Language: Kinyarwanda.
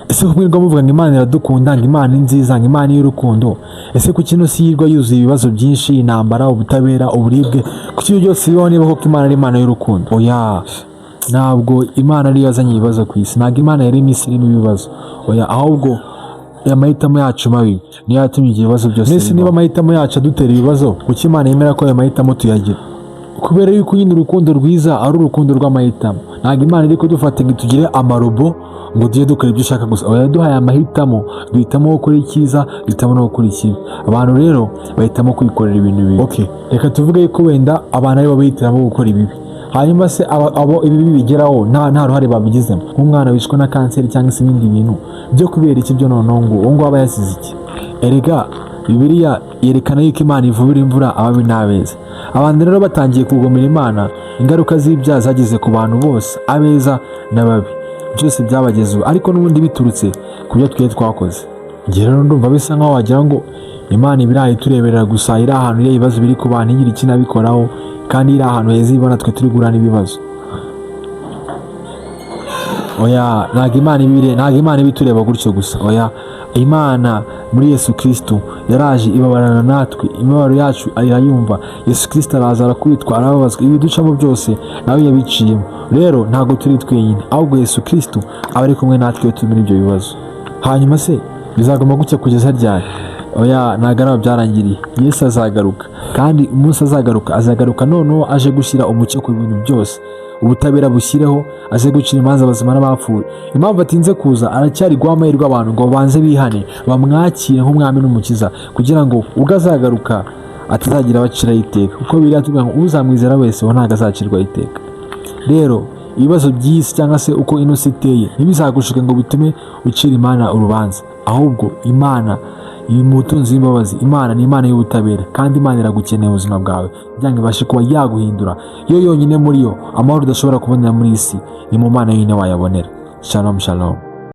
ese kumwirirwa muvuga ngo Imana iradukunda, ngo Imana ni nziza, ngo Imana y'urukundo, ese kuki ino si yirwa yuzuye ibibazo byinshi, intambara, ubutabera, uburibwe, kuki ibyo byose bibaho niba koko Imana ari Imana y'urukundo? Oya, ntabwo Imana ariyo yazanye ibibazo ku isi, ntabwo Imana yaremye isi irimo ibibazo. Oya, ahubwo amahitamo yacu mabi niyo yatumye ibyo bibazo byose. Mbese niba amahitamo yacu adutera ibibazo, kuki Imana yemera ko ayo mahitamo tuyagira? Kubera yuko nyine urukundo rwiza ari urukundo rw'amahitamo. Ntabwo Imana iri kudufata ngo tugire amarobo ngo tujye dukora ibyo ushaka gusa. Oya, yaduhaye amahitamo, duhitamo gukora icyiza, duhitamo no gukora ikibi. Abantu rero bahitamo kwikorera ibintu bibi. Okay, reka tuvuge yuko wenda abantu aribo bahitiramo gukora ibibi, hanyuma se abo ibi bigeraho nta ruhare babigizemo, nk'umwana wishwe na kanseri cyangwa se ibindi bintu byo kubera iki byo noneho ngo aba yasize iki? Erega Bibiliya yerekana yuko Imana ivubira imvura ababi n'abeza. Abantu rero batangiye kugomera Imana, ingaruka z'ibyaha zageze ku bantu bose, abeza n'ababi, byose byabagezeho, ariko n'ubundi biturutse ku byo twe twakoze. Njye rero ndumva bisa nkaho wagira ngo Imana ibirayi tureberera gusa, iri ahantu iyo ibibazo biri ku bantu igira iki nabikoraho, kandi iri ahantu heza ibona twe turi guhura n'ibibazo. Oya, ntabwo Imana ibitureba gutyo gusa. Oya, Imana muri Yesu Kristo yaraje ibabarana natwe, imibabaro yacu irayumva. Yesu Kristo araza arakubitwa, arababazwa, ibiducamo byose nawe yabiciyemo. Rero ntabwo turi twenyine, ahubwo Yesu Kristo aba ari kumwe natwe turi muri ibyo bibazo. Hanyuma se bizagomba gutya kugeza ryari? Oya, ntabwo ari aho byarangiriye. Yesu azagaruka, kandi umunsi azagaruka noneho aje gushyira umucyo ku bintu byose, ubutabera bushyireho, aze gucira imanza abazima n'abapfuye. Impamvu atinze kuza, aracyari guha amahirwe abantu ngo babanze bihane, bamwakire nk'umwami n'umukiza, kugira ngo ubwo azagaruka atazagira abaciraho iteka, kuko Bibiliya itubwira ngo uzamwizera wese we ntabwo azacirwaho iteka. Rero ibibazo by'isi cyangwa se uko ino si iteye ntibizagushuke ngo bitume ucira Imana urubanza, ahubwo Imana iri mu butunzi bw'imbabazi. Imana ni Imana y'ubutabera, kandi Imana iragukeneye ubuzima bwawe kugira ngo ibashe kuba yaguhindura. Yo yonyine muri yo amahoro udashobora kubonera muri isi, ni mu Mana yonyine wayabonera. Shalom shalom.